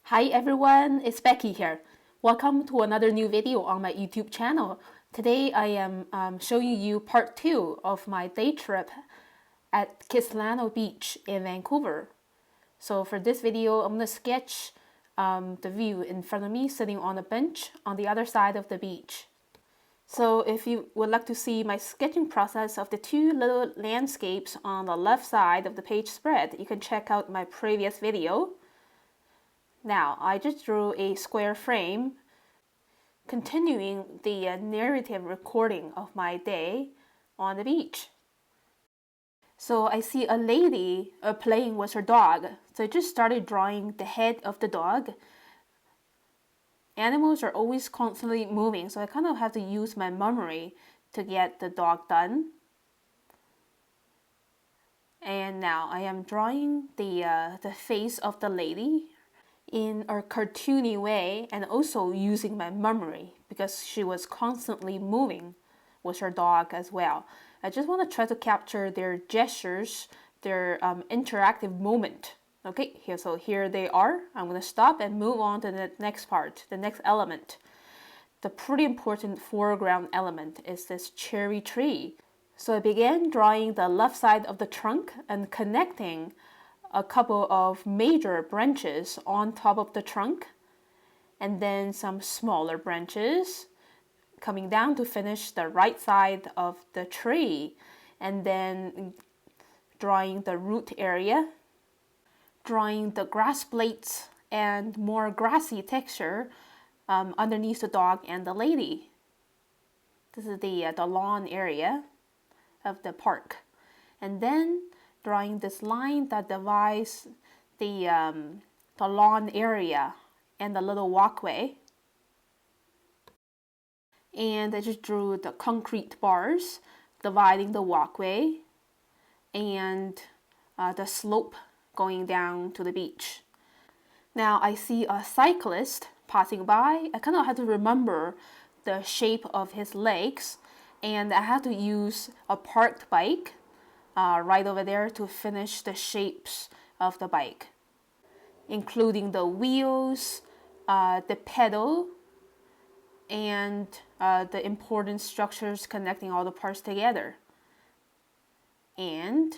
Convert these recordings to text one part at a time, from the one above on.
Hi everyone, it's Becky here. Welcome to another new video on my YouTube channel. Today I am showing you part 2 of my day trip at Kitsilano Beach in Vancouver. So for this video, I'm going to sketch the view in front of me sitting on a bench on the other side of the beach. So if you would like to see my sketching process of the two little landscapes on the left side of the page spread, you can check out my previous video. Now, I just drew a square frame, continuing the narrative recording of my day on the beach. So I see a lady playing with her dog. So I just started drawing the head of the dog. Animals are always constantly moving, so I kind of have to use my memory to get the dog done. And now I am drawing the face of the lady in a cartoony way, and also using my memory because she was constantly moving with her dog as well. I just want to try to capture their gestures, their interactive moment. Okay, here they are. I'm going to stop and move on to the next part, the next element. The pretty important foreground element is this cherry tree. So I began drawing the left side of the trunk and connecting a couple of major branches on top of the trunk, and then some smaller branches coming down to finish the right side of the tree, and then drawing the root area, drawing the grass blades and more grassy texture underneath the dog and the lady. This is the lawn area of the park. And then drawing this line that divides the lawn area and the little walkway. And I just drew the concrete bars dividing the walkway and the slope going down to the beach. Now I see a cyclist passing by. I kind of had to remember the shape of his legs, and I had to use a parked bike right over there to finish the shapes of the bike, including the wheels, the pedal, and the important structures connecting all the parts together. And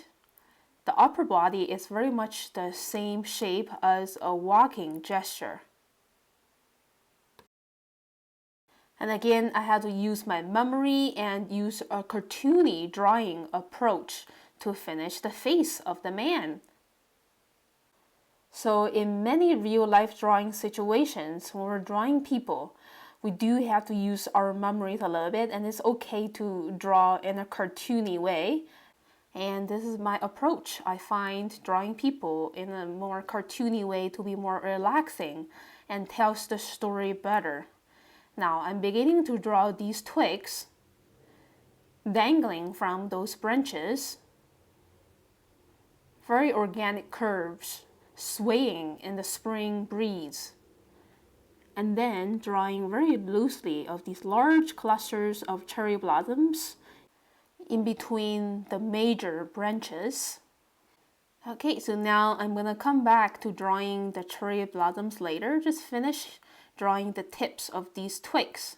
the upper body is very much the same shape as a walking gesture. And again, I had to use my memory and use a cartoony drawing approach to finish the face of the man. So in many real-life drawing situations, when we're drawing people, we do have to use our memories a little bit, and it's okay to draw in a cartoony way. And this is my approach. I find drawing people in a more cartoony way to be more relaxing and tells the story better. Now I'm beginning to draw these twigs dangling from those branches. Very organic curves swaying in the spring breeze. And then drawing very loosely of these large clusters of cherry blossoms in between the major branches. Okay, so now I'm going to come back to drawing the cherry blossoms later. Just finish drawing the tips of these twigs.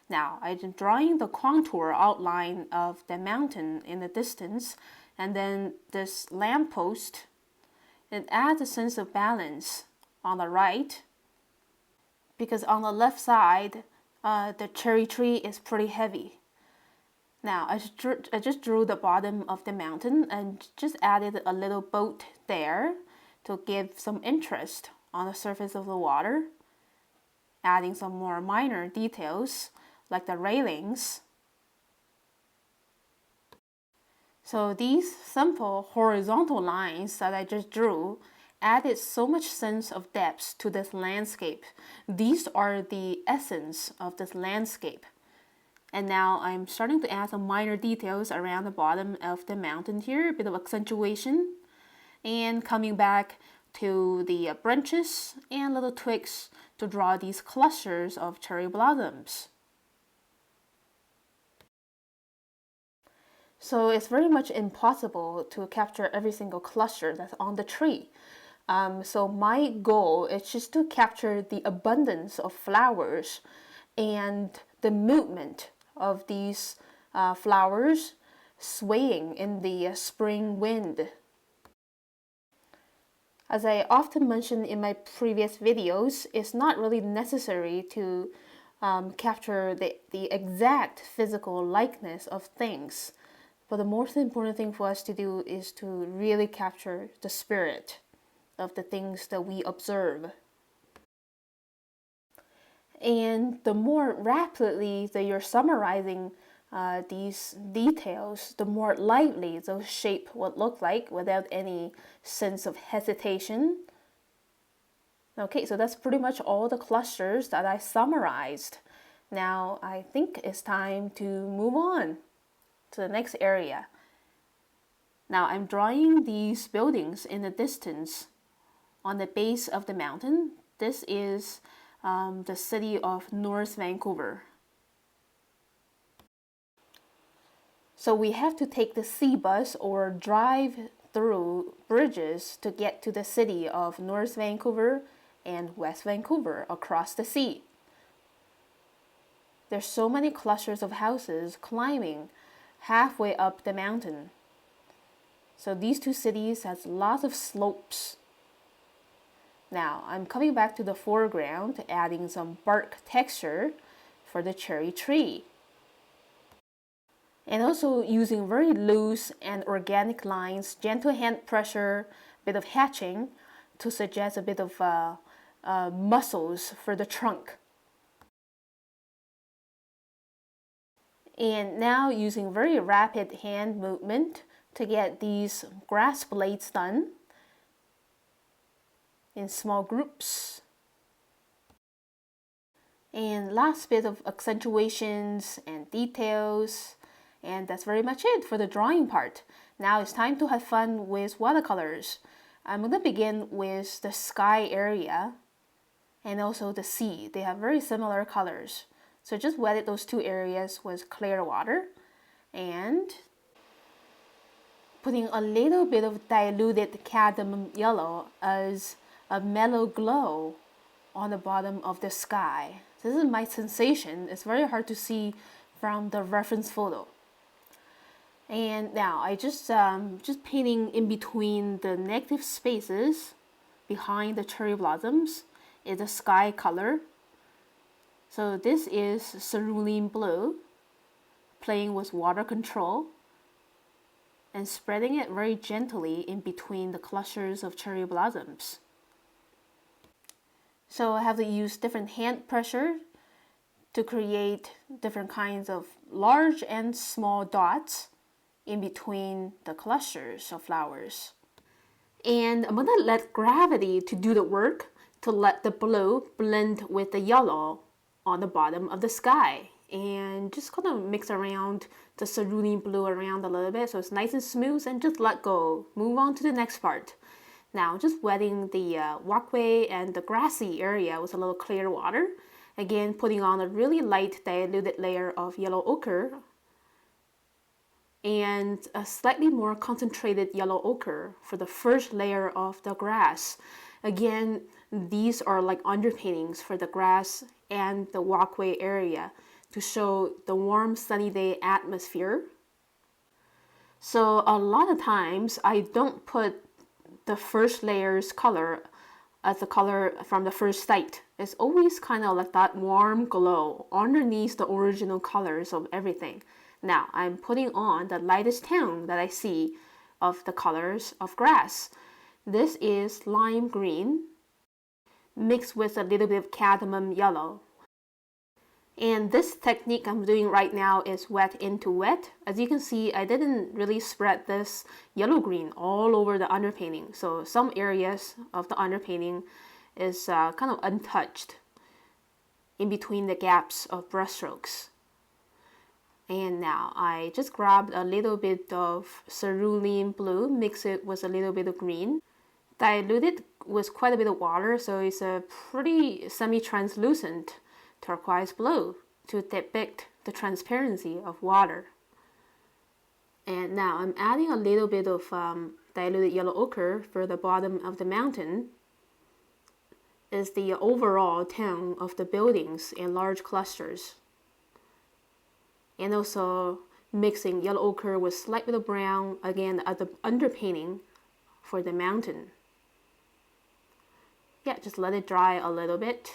Now I'm drawing the contour outline of the mountain in the distance, and then this lamppost. It adds a sense of balance on the right, because on the left side the cherry tree is pretty heavy. Now I just drew the bottom of the mountain and just added a little boat there to give some interest on the surface of the water, adding some more minor details like the railings. So these simple horizontal lines that I just drew added so much sense of depth to this landscape. These are the essence of this landscape. And now I'm starting to add some minor details around the bottom of the mountain here, a bit of accentuation, and coming back to the branches and little twigs to draw these clusters of cherry blossoms. So it's very much impossible to capture every single cluster that's on the tree. So my goal is just to capture the abundance of flowers and the movement of these flowers swaying in the spring wind. As I often mentioned in my previous videos, it's not really necessary to capture the exact physical likeness of things. But the most important thing for us to do is to really capture the spirit of the things that we observe. And the more rapidly that you're summarizing these details, the more lively those shape would look like without any sense of hesitation. Okay, so that's pretty much all the clusters that I summarized. Now I think it's time to move on to the next area. Now I'm drawing these buildings in the distance on the base of the mountain. This is the city of North Vancouver. So we have to take the sea bus or drive through bridges to get to the city of North Vancouver and West Vancouver across the sea. There's so many clusters of houses climbing halfway up the mountain. So these two cities has lots of slopes. Now I'm coming back to the foreground, adding some bark texture for the cherry tree. And also using very loose and organic lines, gentle hand pressure, a bit of hatching to suggest a bit of muscles for the trunk. And now using very rapid hand movement to get these grass blades done in small groups. And last bit of accentuations and details. And that's very much it for the drawing part. Now it's time to have fun with watercolors. I'm going to begin with the sky area and also the sea. They have very similar colors. So just wetted those two areas with clear water and putting a little bit of diluted cadmium yellow as a mellow glow on the bottom of the sky. This is my sensation. It's very hard to see from the reference photo. And now I just painting in between the negative spaces behind the cherry blossoms is a sky color. So this is cerulean blue, playing with water control and spreading it very gently in between the clusters of cherry blossoms. So I have to use different hand pressure to create different kinds of large and small dots in between the clusters of flowers. And I'm gonna let gravity to do the work to let the blue blend with the yellow on the bottom of the sky. And just kind of mix around the cerulean blue around a little bit so it's nice and smooth, and just let go. Move on to the next part. Now just wetting the walkway and the grassy area with a little clear water. Again, putting on a really light diluted layer of yellow ochre and a slightly more concentrated yellow ochre for the first layer of the grass. Again, these are like underpaintings for the grass and the walkway area to show the warm sunny day atmosphere. So a lot of times I don't put the first layer's color as the color from the first sight. It's always kind of like that warm glow underneath the original colors of everything. Now I'm putting on the lightest tone that I see of the colors of grass. This is lime green mixed with a little bit of cadmium yellow. And this technique I'm doing right now is wet into wet. As you can see, I didn't really spread this yellow-green all over the underpainting. So some areas of the underpainting is kind of untouched in between the gaps of brushstrokes. And now I just grabbed a little bit of cerulean blue, mix it with a little bit of green, dilute it with quite a bit of water, so it's a pretty semi-translucent turquoise blue to depict the transparency of water. And now I'm adding a little bit of diluted yellow ochre for the bottom of the mountain is the overall tone of the buildings in large clusters. And also mixing yellow ochre with slight bit of brown, again at the underpainting for the mountain. Yeah, just let it dry a little bit.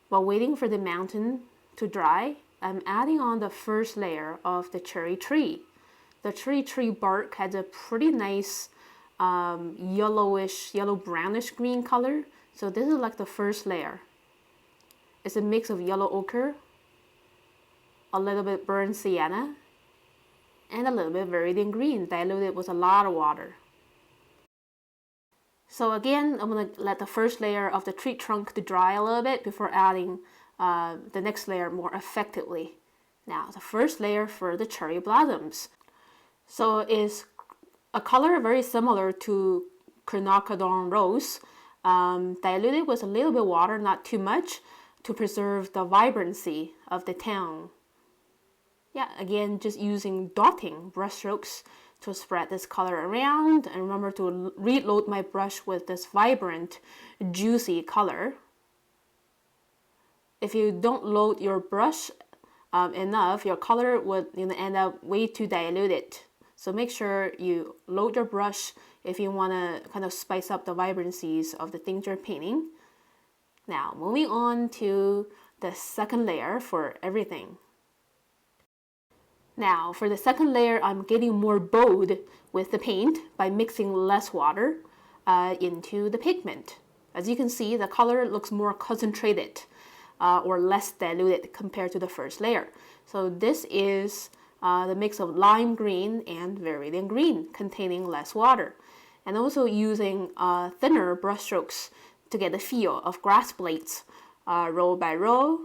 While waiting for the mountain to dry, I'm adding on the first layer of the cherry tree. The cherry tree bark has a pretty nice yellowish, yellow-brownish green color. So this is like the first layer. It's a mix of yellow ochre, a little bit burnt sienna, and a little bit viridian green diluted with a lot of water. So again, I'm going to let the first layer of the tree trunk to dry a little bit before adding the next layer more effectively. Now, the first layer for the cherry blossoms. So it's a color very similar to quinacridone rose, diluted with a little bit of water, not too much, to preserve the vibrancy of the tone. Yeah, again, just using dotting brushstrokes to spread this color around, and remember to reload my brush with this vibrant, juicy color. If you don't load your brush enough, your color would end up way too diluted. So make sure you load your brush if you want to kind of spice up the vibrancies of the things you're painting. Now, moving on to the second layer for everything. Now, for the second layer, I'm getting more bold with the paint by mixing less water into the pigment. As you can see, the color looks more concentrated or less diluted compared to the first layer. So this is the mix of lime green and viridian green containing less water. And also using thinner brushstrokes to get the feel of grass blades row by row,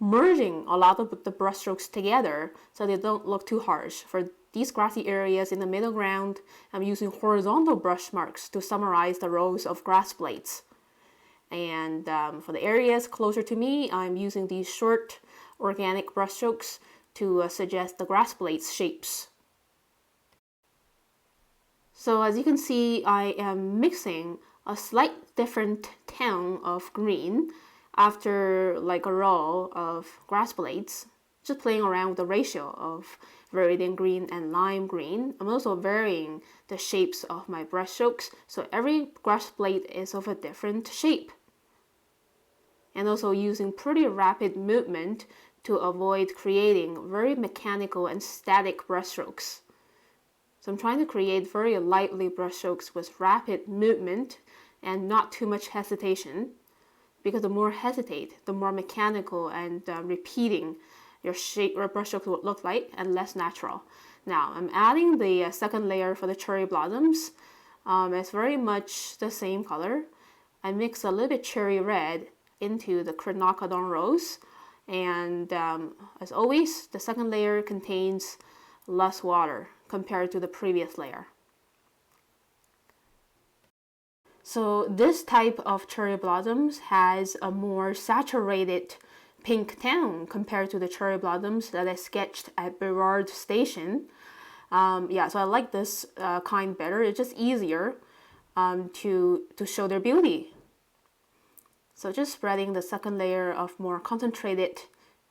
merging a lot of the brushstrokes together so they don't look too harsh. For these grassy areas in the middle ground, I'm using horizontal brush marks to summarize the rows of grass blades. And for the areas closer to me, I'm using these short organic brushstrokes to suggest the grass blades shapes. So as you can see, I am mixing a slight different tone of green after like a row of grass blades, just playing around with the ratio of viridian green and lime green. I'm also varying the shapes of my brush strokes, so every grass blade is of a different shape. And also using pretty rapid movement to avoid creating very mechanical and static brush strokes. So I'm trying to create very lightly brush strokes with rapid movement and not too much hesitation, because the more hesitate, the more mechanical and repeating your shape or brush strokes will look like and less natural. Now I'm adding the second layer for the cherry blossoms. It's very much the same color. I mix a little bit cherry red into the quinacridone rose, and as always, the second layer contains less water compared to the previous layer. So this type of cherry blossoms has a more saturated pink tone compared to the cherry blossoms that I sketched at Burrard Station. Yeah, so I like this kind better. It's just easier to show their beauty. So just spreading the second layer of more concentrated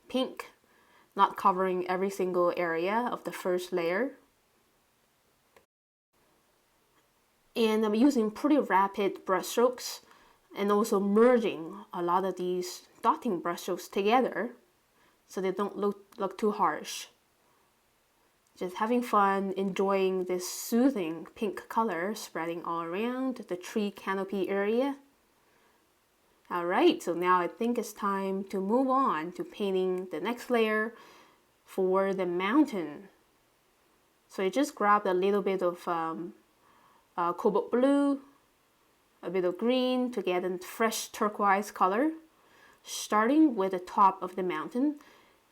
pink, not covering every single area of the first layer. And I'm using pretty rapid brush strokes and also merging a lot of these dotting brush strokes together so they don't look too harsh. Just having fun, enjoying this soothing pink color spreading all around the tree canopy area. Alright, so now I think it's time to move on to painting the next layer for the mountain. So I just grabbed a little bit of cobalt blue, a bit of green to get a fresh turquoise color. Starting with the top of the mountain,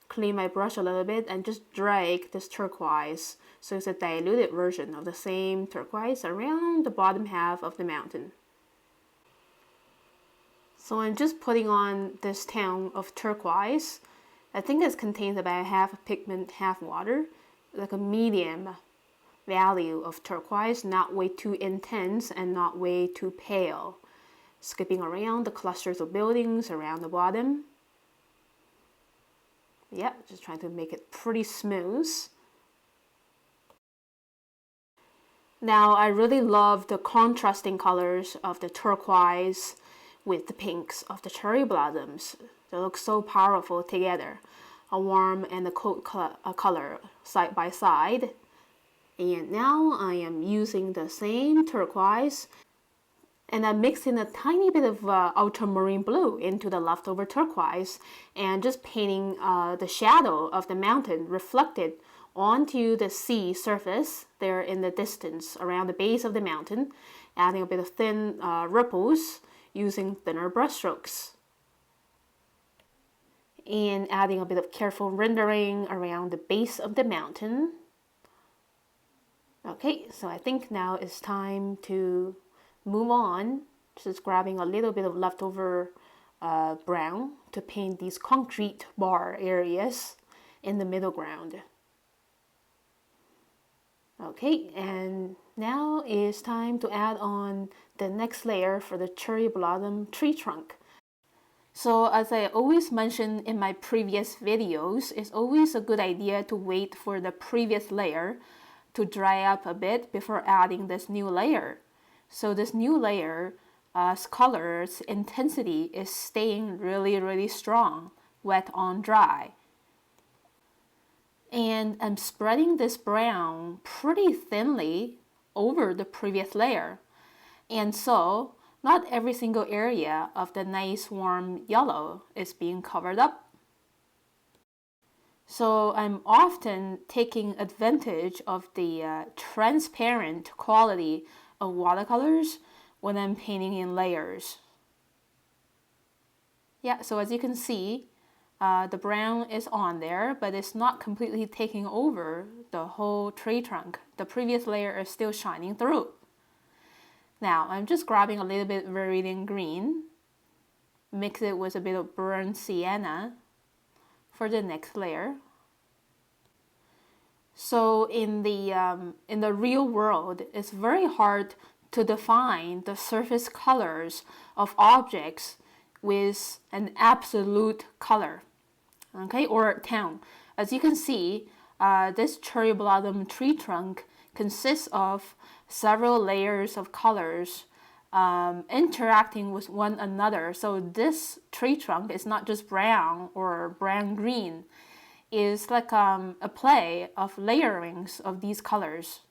clean my brush a little bit and just drag this turquoise so it's a diluted version of the same turquoise around the bottom half of the mountain. So I'm just putting on this tone of turquoise. I think it contains about half pigment, half water, like a medium value of turquoise, not way too intense and not way too pale. Skipping around the clusters of buildings around the bottom. Yep, just trying to make it pretty smooth. Now I really love the contrasting colors of the turquoise with the pinks of the cherry blossoms. They look so powerful together. A warm and a cold color side by side. And now I am using the same turquoise and I'm mixing a tiny bit of ultramarine blue into the leftover turquoise and just painting the shadow of the mountain reflected onto the sea surface there in the distance around the base of the mountain, adding a bit of thin ripples using thinner brush strokes. And adding a bit of careful rendering around the base of the mountain. Okay, so I think now it's time to move on. Just grabbing a little bit of leftover brown to paint these concrete bar areas in the middle ground. Okay, and now it's time to add on the next layer for the cherry blossom tree trunk. So as I always mention in my previous videos, it's always a good idea to wait for the previous layer to dry up a bit before adding this new layer. So this new layer's color's intensity is staying really strong, wet on dry. And I'm spreading this brown pretty thinly over the previous layer. And so not every single area of the nice warm yellow is being covered up. So I'm often taking advantage of the transparent quality of watercolors when I'm painting in layers. Yeah, so as you can see, the brown is on there, but it's not completely taking over the whole tree trunk. The previous layer is still shining through. Now, I'm just grabbing a little bit Viridian green, mix it with a bit of burnt sienna for the next layer. So in the real world, it's very hard to define the surface colors of objects with an absolute color, okay, or tone. As you can see, this cherry blossom tree trunk consists of several layers of colors interacting with one another. So this tree trunk is not just brown or brown green. It's like a play of layerings of these colors.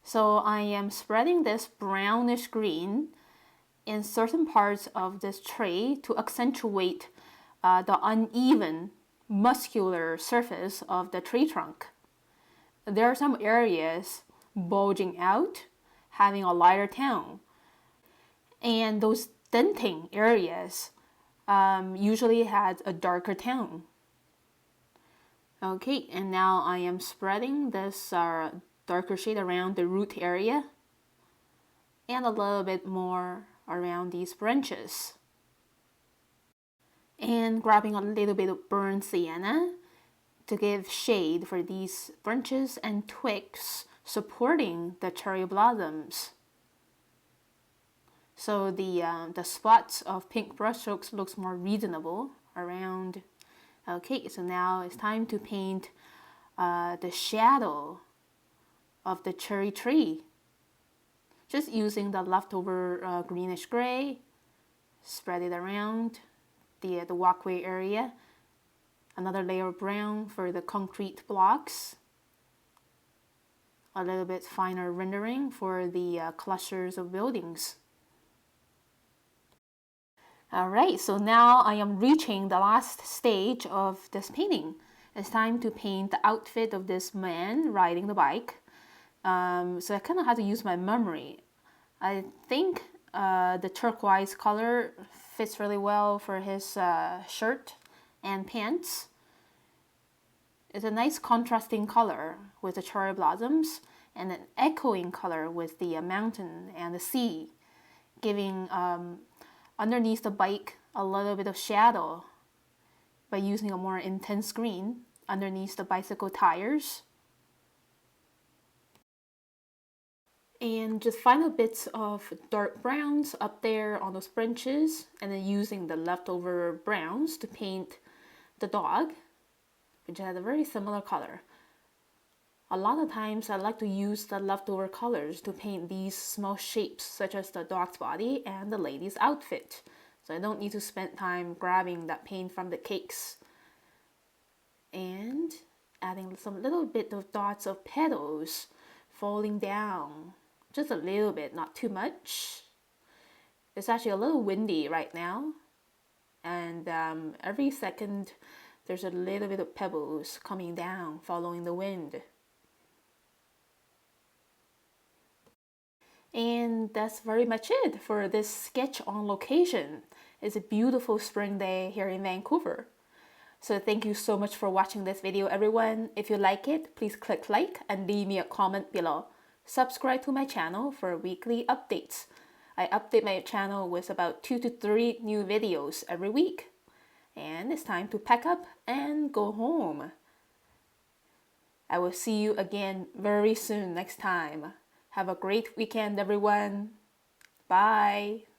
So I am spreading this brownish green in certain parts of this tree to accentuate the uneven muscular surface of the tree trunk. There are some areas bulging out, having a lighter tone. And those denting areas usually has a darker tone. Okay, and now I am spreading this darker shade around the root area and a little bit more around these branches. And grabbing a little bit of burnt sienna to give shade for these branches and twigs supporting the cherry blossoms. So the spots of pink brushstrokes looks more reasonable around. Okay, so now it's time to paint the shadow of the cherry tree. Just using the leftover greenish gray, spread it around the walkway area. Another layer of brown for the concrete blocks. A little bit finer rendering for the clusters of buildings. Alright, so now I am reaching the last stage of this painting. It's time to paint the outfit of this man riding the bike. So I kind of had to use my memory. I think the turquoise color fits really well for his shirt and pants. It's a nice contrasting color with the cherry blossoms and an echoing color with the mountain and the sea, giving underneath the bike a little bit of shadow by using a more intense green underneath the bicycle tires. And just final bits of dark browns up there on those branches, and then using the leftover browns to paint the dog, which has a very similar color. A lot of times I like to use the leftover colors to paint these small shapes, such as the dog's body and the lady's outfit. So I don't need to spend time grabbing that paint from the cakes. And adding some little bit of dots of petals falling down. Just a little bit, not too much. It's actually a little windy right now. And every second there's a little bit of pebbles coming down following the wind. And that's very much it for this sketch on location. It's a beautiful spring day here in Vancouver. So thank you so much for watching this video, everyone. If you like it, please click like and leave me a comment below. Subscribe to my channel for weekly updates. I update my channel with about 2 to 3 new videos every week. And it's time to pack up and go home. I will see you again very soon next time. Have a great weekend, everyone. Bye.